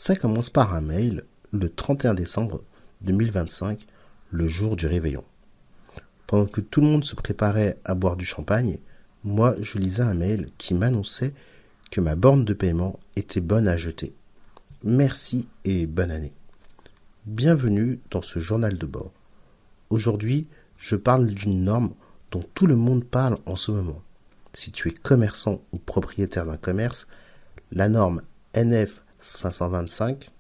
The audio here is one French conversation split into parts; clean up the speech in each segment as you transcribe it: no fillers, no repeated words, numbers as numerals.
Ça commence par un mail le 31 décembre 2025, le jour du réveillon. Pendant que tout le monde se préparait à boire du champagne, moi je lisais un mail qui m'annonçait que ma borne de paiement était bonne à jeter. Merci et bonne année. Bienvenue dans ce journal de bord. Aujourd'hui, je parle d'une norme dont tout le monde parle en ce moment. Si tu es commerçant ou propriétaire d'un commerce, la norme NF 525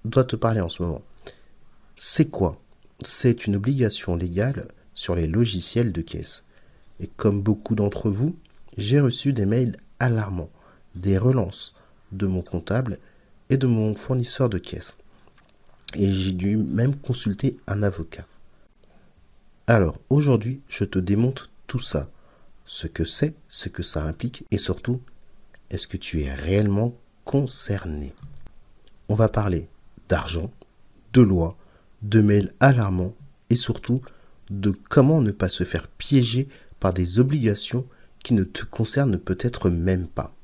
doit te parler en ce moment. C'est quoi? C'est une obligation légale sur les logiciels de caisse. Et comme beaucoup d'entre vous, j'ai reçu des mails alarmants, des relances de mon comptable et de mon fournisseur de caisse. Et j'ai dû même consulter un avocat. Alors aujourd'hui, je te démontre tout ça. Ce que c'est, ce que ça implique et surtout, est-ce que tu es réellement concerné? On va parler d'argent, de loi, de mails alarmants et surtout de comment ne pas se faire piéger par des obligations qui ne te concernent peut-être même pas.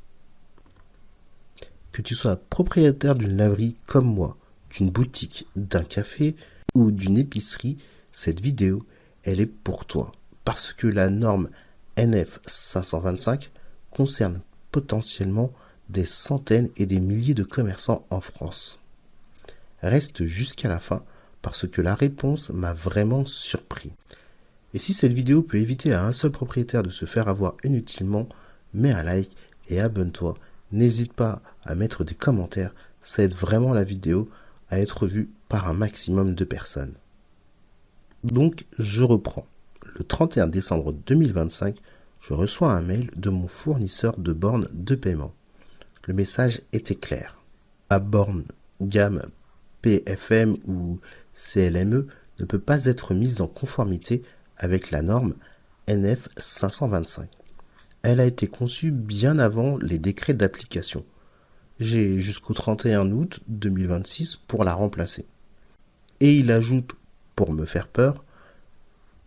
Que tu sois propriétaire d'une laverie comme moi, d'une boutique, d'un café ou d'une épicerie, cette vidéo, elle est pour toi. Parce que la norme NF 525 concerne potentiellement des centaines et des milliers de commerçants en France. Reste jusqu'à la fin parce que la réponse m'a vraiment surpris. Et si cette vidéo peut éviter à un seul propriétaire de se faire avoir inutilement, mets un like et abonne-toi. N'hésite pas à mettre des commentaires, ça aide vraiment la vidéo à être vue par un maximum de personnes. Donc, je reprends. Le 31 décembre 2025, je reçois un mail de mon fournisseur de bornes de paiement. Le message était clair. Ma borne gamme PFM ou CLME ne peut pas être mise en conformité avec la norme NF 525. Elle a été conçue bien avant les décrets d'application. J'ai jusqu'au 31 août 2026 pour la remplacer. Et il ajoute, pour me faire peur,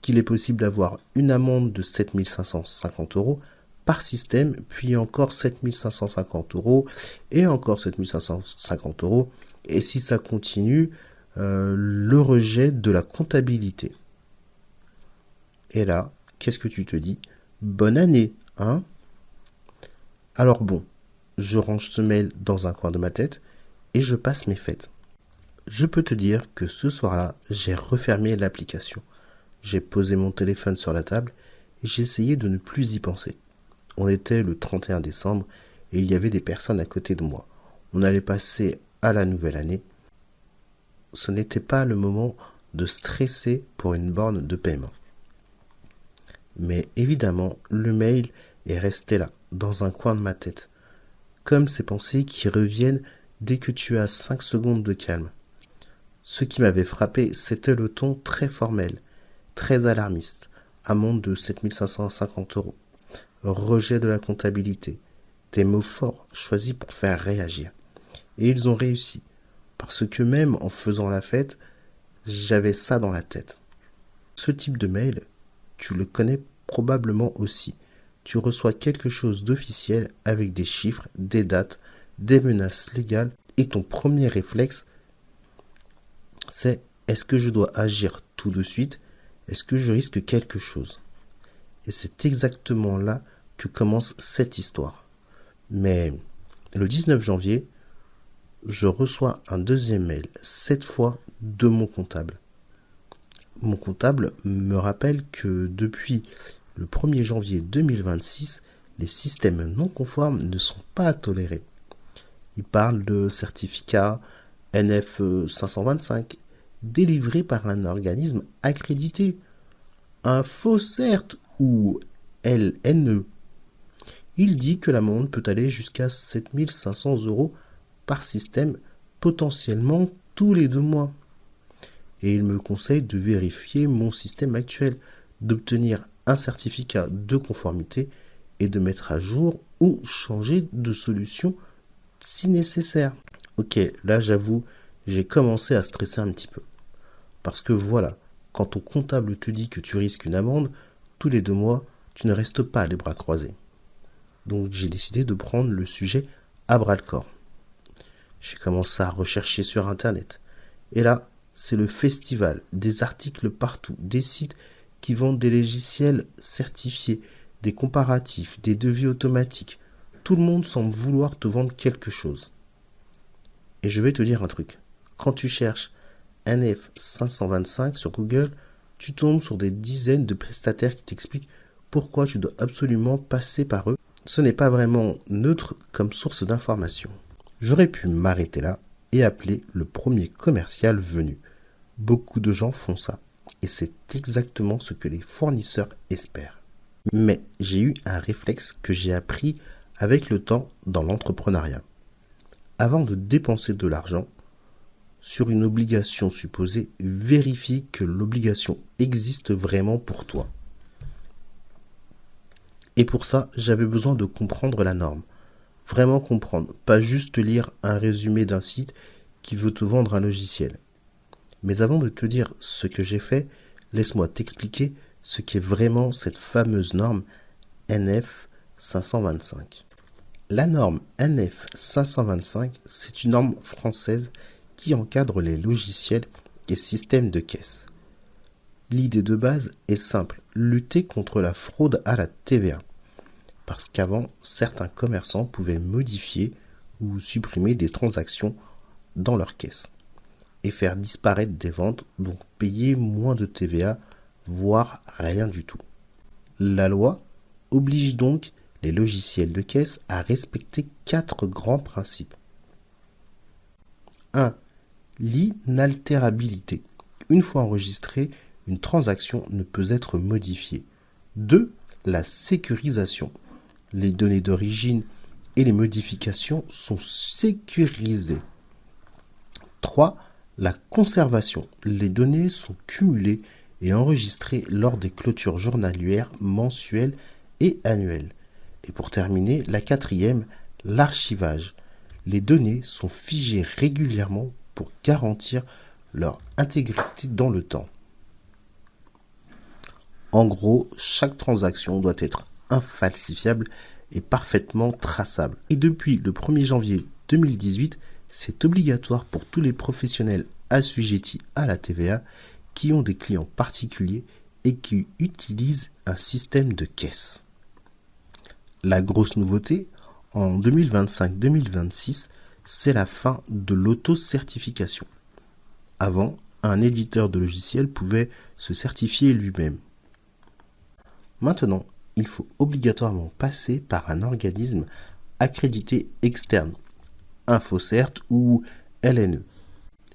qu'il est possible d'avoir une amende de 7 550 € par système, puis encore 7 550 € et encore 7 550 €. Et si ça continue, le rejet de la comptabilité. Et là, qu'est-ce que tu te dis? Bonne année, hein? Alors bon, je range ce mail dans un coin de ma tête et je passe mes fêtes. Je peux te dire que ce soir-là, j'ai refermé l'application. J'ai posé mon téléphone sur la table et j'ai essayé de ne plus y penser. On était le 31 décembre et il y avait des personnes à côté de moi. On allait passer à la nouvelle année. Ce n'était pas le moment de stresser pour une borne de paiement. Mais évidemment, le mail est resté là, dans un coin de ma tête. Comme ces pensées qui reviennent dès que tu as 5 secondes de calme. Ce qui m'avait frappé, c'était le ton très formel, très alarmiste. Amende de 7 550 €. Rejet de la comptabilité. Des mots forts choisis pour faire réagir. Et ils ont réussi. Parce que même en faisant la fête, j'avais ça dans la tête. Ce type de mail, tu le connais probablement aussi. Tu reçois quelque chose d'officiel avec des chiffres, des dates, des menaces légales et ton premier réflexe, c'est est-ce que je dois agir tout de suite? Est-ce que je risque quelque chose? Et c'est exactement là que commence cette histoire. Mais le 19 janvier, je reçois un deuxième mail, cette fois de mon comptable. Mon comptable me rappelle que depuis le 1er janvier 2026, les systèmes non conformes ne sont pas tolérés. Il parle de certificats NF 525 délivrés par un organisme accrédité, un faux CERT ou LNE. Il dit que l'amende peut aller jusqu'à 7 500 € par système, potentiellement tous les 2 mois. Et il me conseille de vérifier mon système actuel, d'obtenir un certificat de conformité et de mettre à jour ou changer de solution si nécessaire. Ok, là j'avoue, j'ai commencé à stresser un petit peu. Parce que voilà, quand ton comptable te dit que tu risques une amende, tous les 2 mois, tu ne restes pas les bras croisés. Donc j'ai décidé de prendre le sujet à bras le corps. J'ai commencé à rechercher sur Internet. Et là, c'est le festival, des articles partout, des sites qui vendent des logiciels certifiés, des comparatifs, des devis automatiques. Tout le monde semble vouloir te vendre quelque chose. Et je vais te dire un truc. Quand tu cherches NF525 sur Google, tu tombes sur des dizaines de prestataires qui t'expliquent pourquoi tu dois absolument passer par eux. Ce n'est pas vraiment neutre comme source d'information. J'aurais pu m'arrêter là et appeler le premier commercial venu. Beaucoup de gens font ça. Et c'est exactement ce que les fournisseurs espèrent. Mais j'ai eu un réflexe que j'ai appris avec le temps dans l'entrepreneuriat. Avant de dépenser de l'argent sur une obligation supposée, vérifie que l'obligation existe vraiment pour toi. Et pour ça, j'avais besoin de comprendre la norme. Vraiment comprendre, pas juste lire un résumé d'un site qui veut te vendre un logiciel. Mais avant de te dire ce que j'ai fait, laisse-moi t'expliquer ce qu'est vraiment cette fameuse norme NF 525. La norme NF 525, c'est une norme française qui encadre les logiciels et systèmes de caisse. L'idée de base est simple, lutter contre la fraude à la TVA. Parce qu'avant, certains commerçants pouvaient modifier ou supprimer des transactions dans leur caisse et faire disparaître des ventes, donc payer moins de TVA, voire rien du tout. La loi oblige donc les logiciels de caisse à respecter 4 grands principes. 1. L'inaltérabilité. Une fois enregistrée, une transaction ne peut être modifiée. 2. La sécurisation. Les données d'origine et les modifications sont sécurisées. 3. La conservation. Les données sont cumulées et enregistrées lors des clôtures journalières, mensuelles et annuelles. Et pour terminer, la 4e, l'archivage. Les données sont figées régulièrement pour garantir leur intégrité dans le temps. En gros, chaque transaction doit être infalsifiable et parfaitement traçable. Et depuis le 1er janvier 2018, c'est obligatoire pour tous les professionnels assujettis à la TVA qui ont des clients particuliers et qui utilisent un système de caisse. La grosse nouveauté, en 2025-2026, c'est la fin de l'auto-certification. Avant, un éditeur de logiciels pouvait se certifier lui-même. Maintenant, il faut obligatoirement passer par un organisme accrédité externe, InfoCert ou LNE.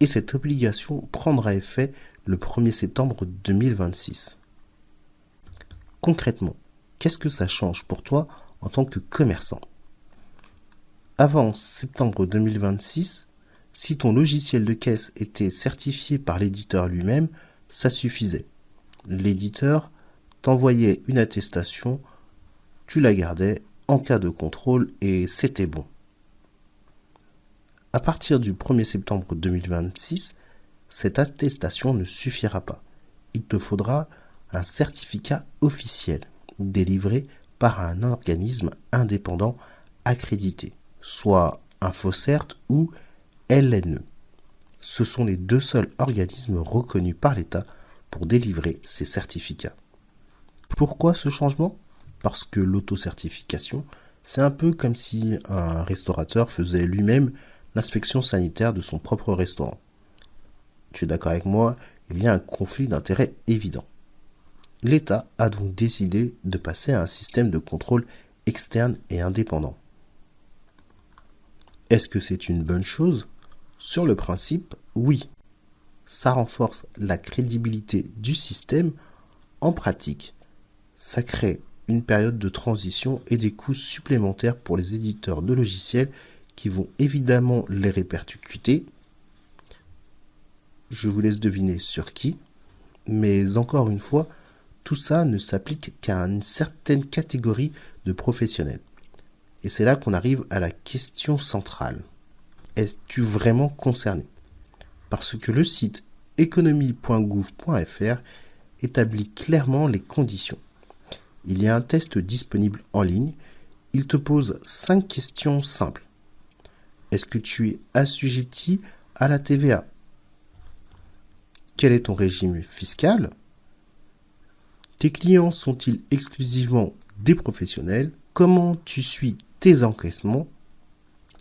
Et cette obligation prendra effet le 1er septembre 2026. Concrètement, qu'est-ce que ça change pour toi en tant que commerçant ? Avant septembre 2026, si ton logiciel de caisse était certifié par l'éditeur lui-même, ça suffisait. L'éditeur t'envoyait une attestation, tu la gardais en cas de contrôle et c'était bon. À partir du 1er septembre 2026, cette attestation ne suffira pas. Il te faudra un certificat officiel délivré par un organisme indépendant accrédité, soit InfoCert ou LNE. Ce sont les 2 seuls organismes reconnus par l'État pour délivrer ces certificats. Pourquoi ce changement ? Parce que l'autocertification, c'est un peu comme si un restaurateur faisait lui-même l'inspection sanitaire de son propre restaurant. Tu es d'accord avec moi, il y a un conflit d'intérêts évident. L'État a donc décidé de passer à un système de contrôle externe et indépendant. Est-ce que c'est une bonne chose ? Sur le principe, oui. Ça renforce la crédibilité du système. En pratique, ça crée une période de transition et des coûts supplémentaires pour les éditeurs de logiciels qui vont évidemment les répercuter. Je vous laisse deviner sur qui, mais encore une fois, tout ça ne s'applique qu'à une certaine catégorie de professionnels. Et c'est là qu'on arrive à la question centrale. Es-tu vraiment concerné ? Parce que le site économie.gouv.fr établit clairement les conditions. Il y a un test disponible en ligne. Il te pose 5 questions simples. Est-ce que tu es assujetti à la TVA? Quel est ton régime fiscal? Tes clients sont-ils exclusivement des professionnels? Comment tu suis tes encaissements?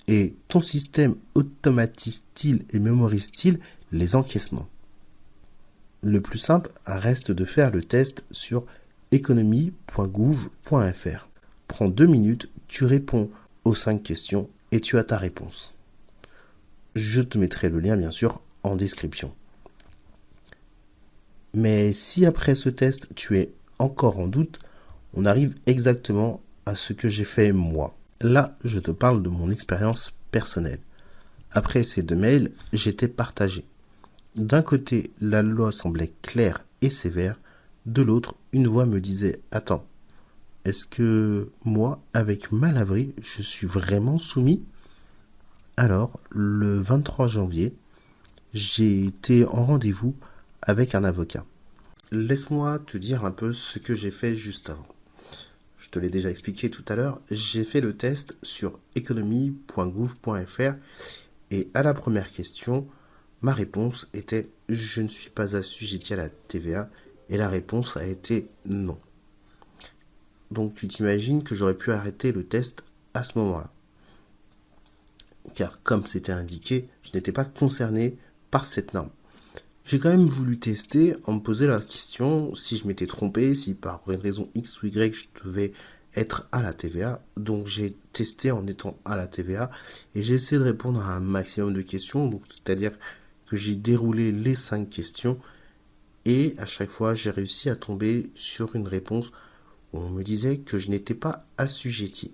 Et ton système automatise-t-il et mémorise-t-il les encaissements? Le plus simple reste de faire le test sur economie.gouv.fr. Prends 2 minutes, tu réponds aux 5 questions et tu as ta réponse. Je te mettrai le lien bien sûr en description. Mais si après ce test tu es encore en doute, on arrive exactement à ce que j'ai fait moi. Là, je te parle de mon expérience personnelle. Après ces 2 mails, j'étais partagé. D'un côté, la loi semblait claire et sévère. De l'autre, une voix me disait « Attends, est-ce que moi, avec ma laverie, je suis vraiment soumis ?» Alors, le 23 janvier, j'ai été en rendez-vous avec un avocat. Laisse-moi te dire un peu ce que j'ai fait juste avant. Je te l'ai déjà expliqué tout à l'heure, j'ai fait le test sur economie.gouv.fr et à la première question, ma réponse était « Je ne suis pas assujetti à la TVA » et la réponse a été « Non ». Donc tu t'imagines que j'aurais pu arrêter le test à ce moment-là. Car comme c'était indiqué, je n'étais pas concerné par cette norme. J'ai quand même voulu tester en me posant la question si je m'étais trompé, si par une raison X ou Y je devais être à la TVA. Donc j'ai testé en étant à la TVA et j'ai essayé de répondre à un maximum de questions. Donc c'est-à-dire que j'ai déroulé les 5 questions et à chaque fois j'ai réussi à tomber sur une réponse où on me disait que je n'étais pas assujetti.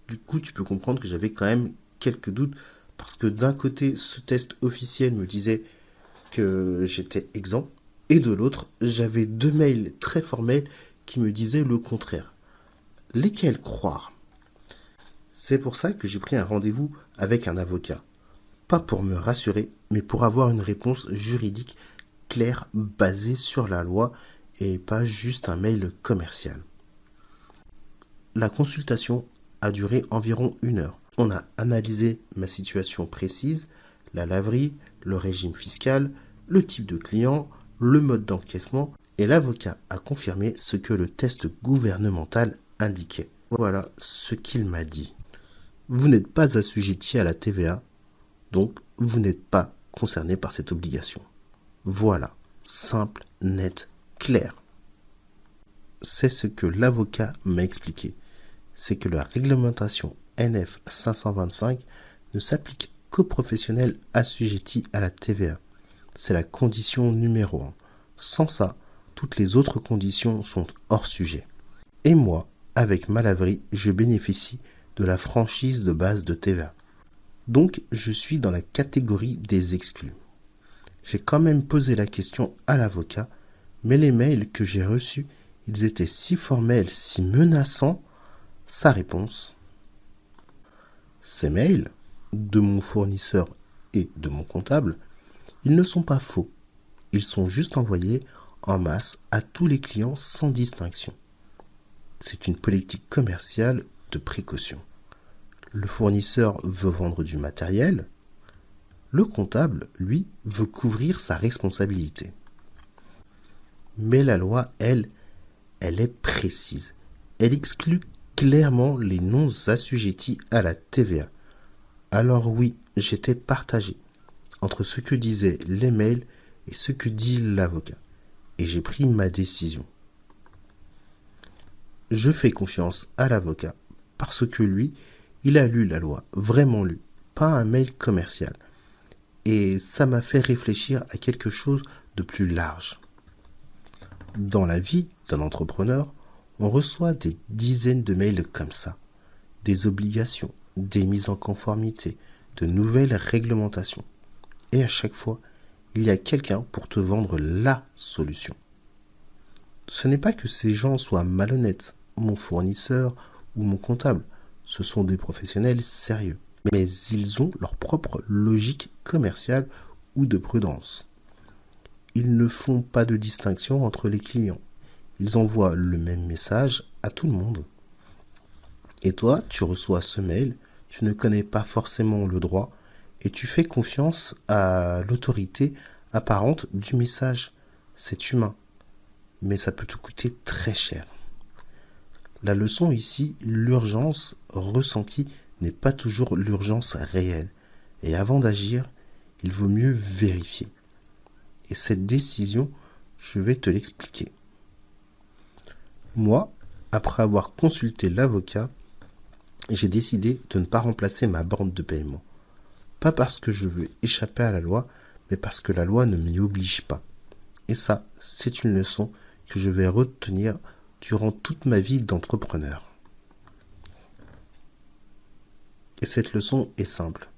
Du coup tu peux comprendre que j'avais quand même quelques doutes parce que d'un côté ce test officiel me disait que j'étais exempt et de l'autre j'avais 2 mails très formels qui me disaient le contraire. Lesquels croire? C'est pour ça que j'ai pris un rendez-vous avec un avocat. Pas pour me rassurer, mais pour avoir une réponse juridique claire basée sur la loi et pas juste un mail commercial. La consultation a duré environ 1 heure. On a analysé ma situation précise, la laverie, le régime fiscal, le type de client, le mode d'encaissement et l'avocat a confirmé ce que le test gouvernemental indiquait. Voilà ce qu'il m'a dit. Vous n'êtes pas assujetti à la TVA, donc vous n'êtes pas concerné par cette obligation. Voilà, simple, net, clair. C'est ce que l'avocat m'a expliqué. C'est que la réglementation NF 525 ne s'applique qu'aux professionnels assujettis à la TVA. C'est la condition numéro 1. Sans ça, toutes les autres conditions sont hors sujet. Et moi, avec ma laverie, je bénéficie de la franchise de base de TVA. Donc, je suis dans la catégorie des exclus. J'ai quand même posé la question à l'avocat, mais les mails que j'ai reçus, ils étaient si formels, si menaçants. Sa réponse: ces mails, de mon fournisseur et de mon comptable, ils ne sont pas faux. Ils sont juste envoyés en masse à tous les clients sans distinction. C'est une politique commerciale de précaution. Le fournisseur veut vendre du matériel. Le comptable, lui, veut couvrir sa responsabilité. Mais la loi, elle est précise. Elle exclut clairement les non-assujettis à la TVA. Alors oui, j'étais partagé entre ce que disaient les mails et ce que dit l'avocat. Et j'ai pris ma décision. Je fais confiance à l'avocat parce que lui, il a lu la loi, vraiment lu, pas un mail commercial. Et ça m'a fait réfléchir à quelque chose de plus large. Dans la vie d'un entrepreneur, on reçoit des dizaines de mails comme ça. Des obligations, des mises en conformité, de nouvelles réglementations. Et à chaque fois, il y a quelqu'un pour te vendre la solution. Ce n'est pas que ces gens soient malhonnêtes, mon fournisseur ou mon comptable. Ce sont des professionnels sérieux. Mais ils ont leur propre logique commerciale ou de prudence. Ils ne font pas de distinction entre les clients. Ils envoient le même message à tout le monde. Et toi, tu reçois ce mail, tu ne connais pas forcément le droit, et tu fais confiance à l'autorité apparente du message. C'est humain, mais ça peut te coûter très cher. La leçon ici, l'urgence ressentie n'est pas toujours l'urgence réelle. Et avant d'agir, il vaut mieux vérifier. Et cette décision, je vais te l'expliquer. Moi, après avoir consulté l'avocat, j'ai décidé de ne pas remplacer ma borne de paiement. Pas parce que je veux échapper à la loi, mais parce que la loi ne m'y oblige pas. Et ça, c'est une leçon que je vais retenir durant toute ma vie d'entrepreneur. Et cette leçon est simple.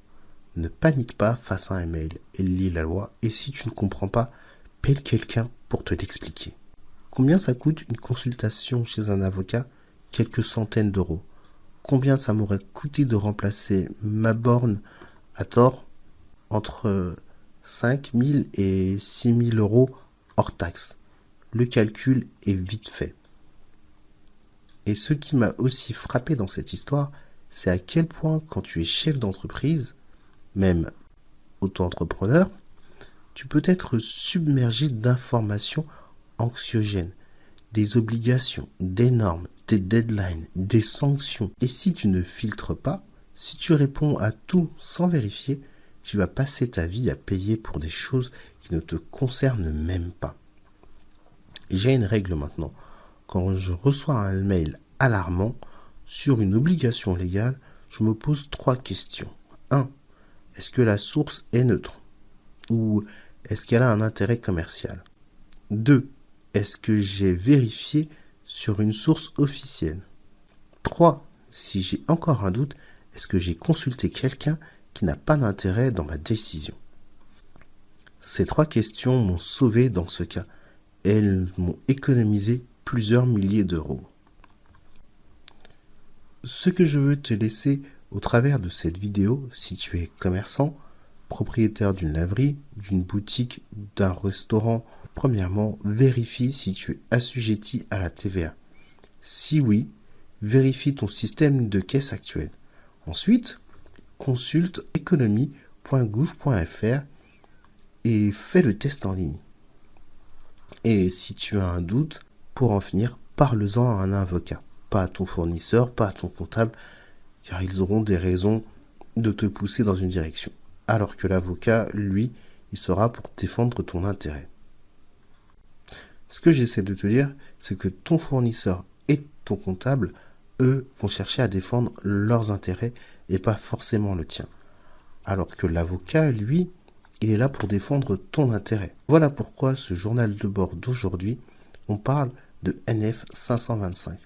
Ne panique pas face à un mail et lis la loi. Et si tu ne comprends pas, paye quelqu'un pour te l'expliquer. Combien ça coûte une consultation chez un avocat? Quelques centaines d'euros. Combien ça m'aurait coûté de remplacer ma borne à tort? Entre 5 000 et 6 000 euros hors taxe. Le calcul est vite fait. Et ce qui m'a aussi frappé dans cette histoire, c'est à quel point quand tu es chef d'entreprise, même auto-entrepreneur, tu peux être submergé d'informations anxiogènes, des obligations, des normes, des deadlines, des sanctions. Et si tu ne filtres pas, si tu réponds à tout sans vérifier, tu vas passer ta vie à payer pour des choses qui ne te concernent même pas. J'ai une règle maintenant. Quand je reçois un mail alarmant sur une obligation légale, je me pose 3 questions. 1. Est-ce que la source est neutre? Ou est-ce qu'elle a un intérêt commercial? 2. Est-ce que j'ai vérifié sur une source officielle? 3. Si j'ai encore un doute, est-ce que j'ai consulté quelqu'un qui n'a pas d'intérêt dans ma décision? Ces 3 questions m'ont sauvé dans ce cas. Elles m'ont économisé plusieurs milliers d'euros. Ce que je veux te laisser au travers de cette vidéo, si tu es commerçant, propriétaire d'une laverie, d'une boutique, d'un restaurant, premièrement, vérifie si tu es assujetti à la TVA. Si oui, vérifie ton système de caisse actuel. Ensuite, consulte économie.gouv.fr et fais le test en ligne. Et si tu as un doute, pour en finir, parle-en à un avocat. Pas à ton fournisseur, pas à ton comptable, car ils auront des raisons de te pousser dans une direction. Alors que l'avocat, lui, il sera pour défendre ton intérêt. Ce que j'essaie de te dire, c'est que ton fournisseur et ton comptable, eux, vont chercher à défendre leurs intérêts et pas forcément le tien. Alors que l'avocat, lui, il est là pour défendre ton intérêt. Voilà pourquoi ce journal de bord d'aujourd'hui, on parle de NF 525.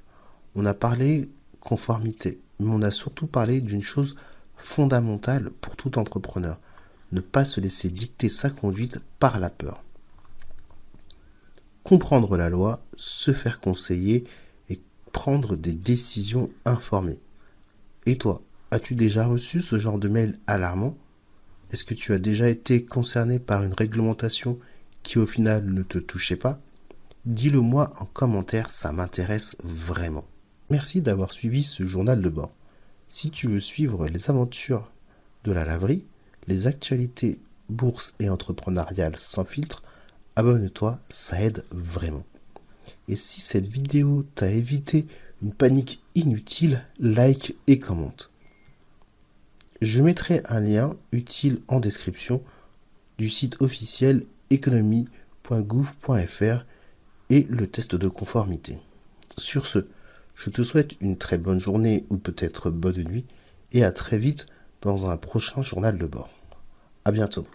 On a parlé conformité, mais on a surtout parlé d'une chose fondamentale pour tout entrepreneur. Ne pas se laisser dicter sa conduite par la peur. Comprendre la loi, se faire conseiller et prendre des décisions informées. Et toi, as-tu déjà reçu ce genre de mail alarmant? Est-ce que tu as déjà été concerné par une réglementation qui au final ne te touchait pas? Dis-le moi en commentaire, ça m'intéresse vraiment. Merci d'avoir suivi ce journal de bord. Si tu veux suivre les aventures de la laverie, les actualités bourse et entrepreneuriales sans filtre, abonne-toi, ça aide vraiment. Et si cette vidéo t'a évité une panique inutile, like et commente. Je mettrai un lien utile en description du site officiel économie.gouv.fr et le test de conformité. Sur ce, je te souhaite une très bonne journée ou peut-être bonne nuit et à très vite dans un prochain journal de bord. À bientôt.